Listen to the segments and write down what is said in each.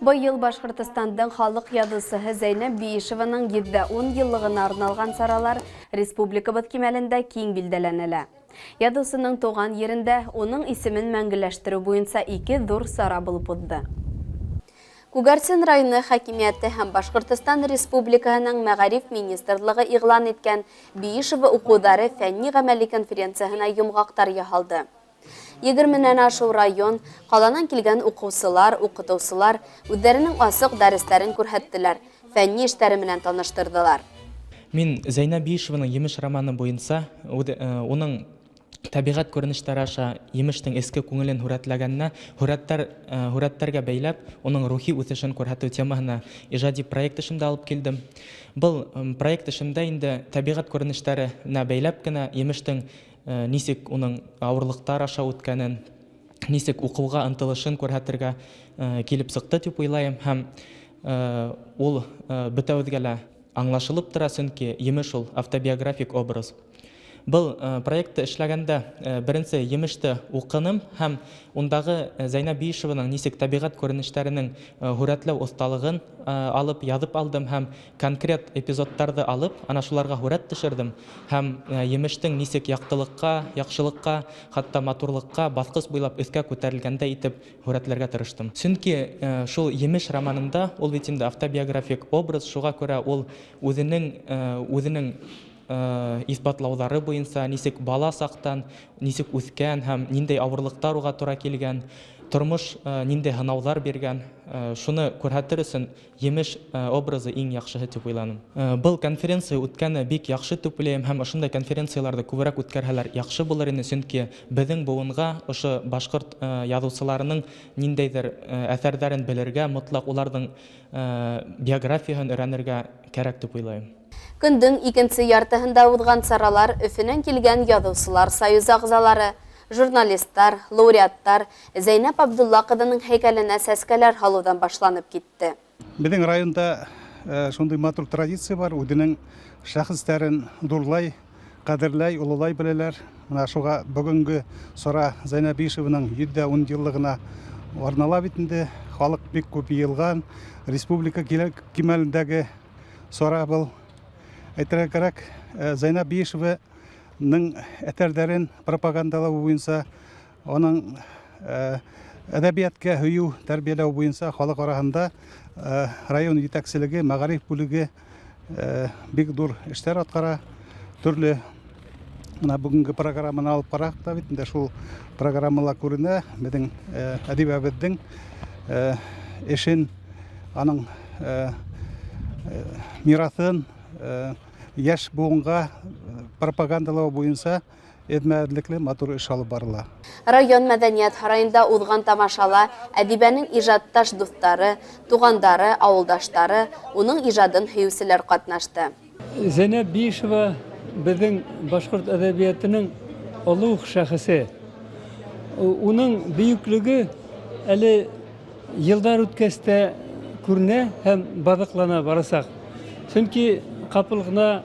Быйыл Башкортостандың халық ядысыһы Зәйнәп Биишеваның 7-10 еллыгына арналган саралар республикабыз кимәлендә киң билдәләнелә. Ядысының туган ерендә оның исемен мәңгеләштерү буенча 2 зур сара булып узды. Күгәрсен районы хакимияте һәм Башкортостан Республикаһының Мәгариф министрлыгы игълан иткән Биишева укудары фәнни-гамәли конференциясына йомгактар яһалды. 20-нән ашу район, каланан килгән укучылар, укытучылар үзләренең асык дәресләрен күрһәттеләр, фәнни эшләре белән таныштырдылар. Мин Зәйнәп Биишеваның Емеш романы буенча, оның табигать күренештәре аша емештең эске күңелен һүрәтләгәненә, һүрәттәргә бәйләп, оның рухи үсешен күрһәтү темаһына иҗади проект эшемдә алып килдем. Был проект эшемдә инде табигать күренештәренә бәйләп кенә емештең нисек уның авырлыктар аша үткәнен, нисек укуга ынтылышын күрһәтергә килеп сыкты дип уйлайм, һәм ул бөтәүгә лә аңлашылып тора, чөнки емеш ул автобиографик образ. Был проектты эшләгәндә беренче емеште укыным һәм ундагы Зәйнәп Биишеваның нисек табигать күренешләренең һүрәтләү осталыгын алып язып алдым һәм конкрет эпизодтарды алып, ана шуларга һүрәт төшердем һәм емештең нисек яктылыкка, яхшылыкка, хатта матурлыкка баскыч буйлап өскә күтәрелгәндә итеп һүрәтләргә тырыштым. Чөнки шул емеш романында ул бит инде автобиографик образ, шуңа күрә ул үзенең исбатлаулары буенча нисек бала сактан, нисек үскән һәм ниндәй авырлыктар уга туры килгән, тормыш ниндәй һынаулар биргән, шуны күрһәтер өчен емеш образы иң яхшыһы дип уйланым. Был конференция үткәне бик яхшы дип уйлыйм һәм ошондай конференцияларда күбрәк үткәрһәләр яхшы булыр иде, чөнки безнең буынга ошо башкорт язучыларының ниндәйдер әсәрләрен белергә, мотлак уларның биографиясын өйрәнергә кирәк дип уйлыйм. Көндең икенче яртыһында узган саралар Өфөнән килгән язучылар союзы әгъзалары, журналистлар, лауреаттар Зәйнәп Абдулла кызының һәйкәленә сәскәләр һалудан башланып китте. Безнең районда шундый матур традиция бар, үзенең шәхестәрен дурлай, кадерләй, улылай беләләр. Менә шуга бүгенге сара Зәйнәп Биишеваның 7-10 еллыгына арнала бит инде. Халык бик күп йыелган, республика кимәлендәге сара был. Әйтергә кирәк, Зәйнәп Биишеваның әсәрләрен пропагандалау буенча, аның әдәбиятка һөю, тәрбияләү буенча халык арасында район җитәкчелеге, мәгариф бүлеге бик зур эшләр аткара. Төрле менә бүгенге программаны алып карак та бит инде шул программалар күренә, безнең әдибебезнең эшен, аның мирасын яшь буынга пропагандалау буенча эдмәдлекле матур эш алып барыла. Район мәдәният һарайында узган тамашала әдибәнең иҗатташ дуслары, тугандары, авылдашлары, уның иҗадын һөючеләр катнашты. Зәйнәп Биишева безнең башкорт әдәбиятының олуг шәхесе. Уның бөеклеге әле елдар үткәстә күренә һәм базыклана барасак. Чөнки капылгына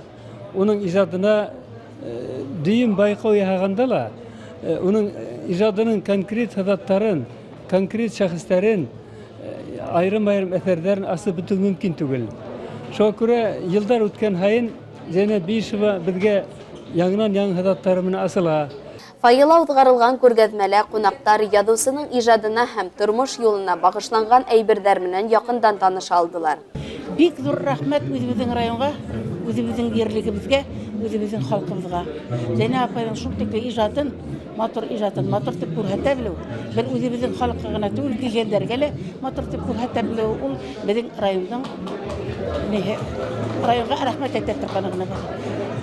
уның иҗадына дүйім байқау яһаганда ла, уның иҗадының конкрет хезмәтләрен, конкрет шәхестәрен, айрым-айрым әсәрләрен асып бетү мөмкин түгел. Шуңа күрә елдар үткән һайын Зәйнәп Биишева безгә яңнан-яңа хезмәтләре менән асыла. Файыла узгарылган күргәзмәлә кунаклар язучының иҗадына һәм тормыш юлына багышланган әйберләр белән якындан таныша алдылар. Бик зур рәхмәт үзебезнең районга, үзебезнең ерлегебезгә, үзебезнең халкыбызга. Зәйнәп апайның шундый иҗатын, матур итеп күрһәтә белү, бер үзебезнең халыкка гына түгел, дигәннәргә лә матур итеп күрһәтә белү, ул безнең районга рәхмәт әйтеп торганы гына.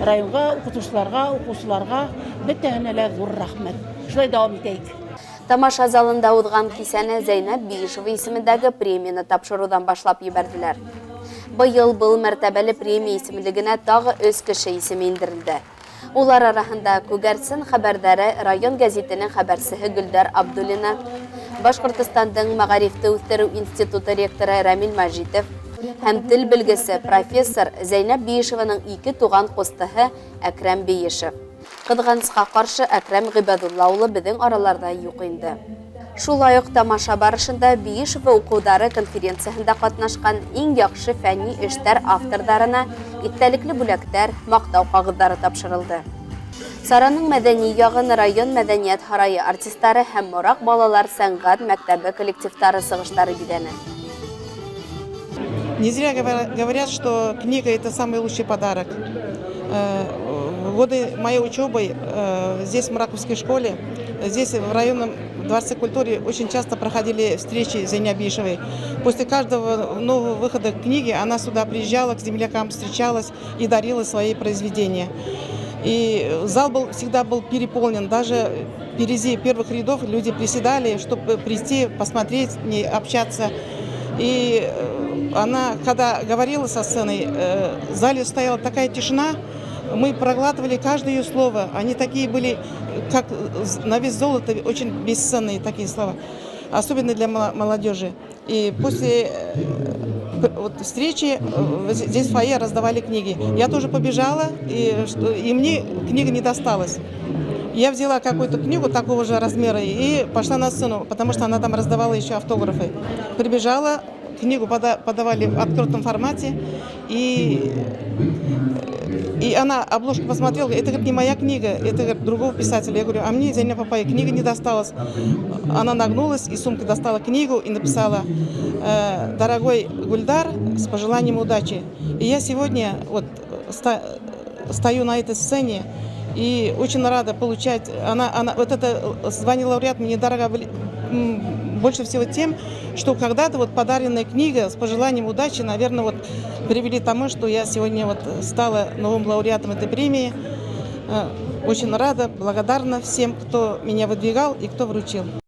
Районга, укучыларга, бөтәһенә лә зур рәхмәт. Шулай дәвам итәйек. Тамаша залында узган кисәне Зәйнәп Биишева исемендәге премияны тапшырудан башлап ебәрделәр. Быел был мәртәбәле премия исемлегенә тагы 3 кеше исеме индерелде. Улар арасында Күгәрсен хәбәрдәре район гәзитенең хәбәрчесе Гөлдар Абдуллина, Башкортостандың Мәгарифте үстерү институты ректоры Рамил Мәҗитов һәм тел белгесе профессор Зәйнәп Биишеваның 2 туган кустыһы Әкрәм Биишев. Кыдганска каршы Әкрәм Гыйбадулла улы безнең араларда юк инде. Шулай ук тамаша барышында Биишева укудары конференциясында катнашкан иң яхшы фәнни эштәр авторларына иттәлекле бүләктәр, мактау кагыҙҙары тапшырылды. Сараның мәдәни ягын район мәдәниәт һарайы артистлары һәм Морак балалар сәнгать мәктәбе коллективтары сыгыштары бидәне. Не зря говорят, что книга – это самый лучший подарок. В годы моей учебы здесь, в Мораковской школе, здесь, в районном дворце культуры, очень часто проходили встречи Зейны Абишевой. После каждого нового выхода книги она сюда приезжала, к землякам встречалась и дарила свои произведения. И зал всегда был переполнен. Даже впереди первых рядов люди приседали, чтобы прийти, посмотреть, не общаться. И она, когда говорила со сценой, в зале стояла такая тишина, мы проглатывали каждое ее слово. Они такие были, как на вес золота, очень бесценные такие слова, особенно для молодежи. И после встречи здесь в фойе раздавали книги. Я тоже побежала, и мне книга не досталась. Я взяла какую-то книгу такого же размера и пошла на сцену, потому что она там раздавала еще автографы. Прибежала, книгу подавали в открытом формате, и она обложку посмотрела, это, говорит, не моя книга, это, говорит, другого писателя. Я говорю, а мне, Зейна Папай, книга не досталась. Она нагнулась, из сумки достала книгу и написала: «Дорогой Гульдар, с пожеланием удачи». И я сегодня вот стою на этой сцене и очень рада получать. Вот это звание лауреат мне дорого больше всего тем, что когда-то вот подаренная книга с пожеланием удачи, наверное, вот привели к тому, что я сегодня вот стала новым лауреатом этой премии. Очень рада, благодарна всем, кто меня выдвигал и кто вручил.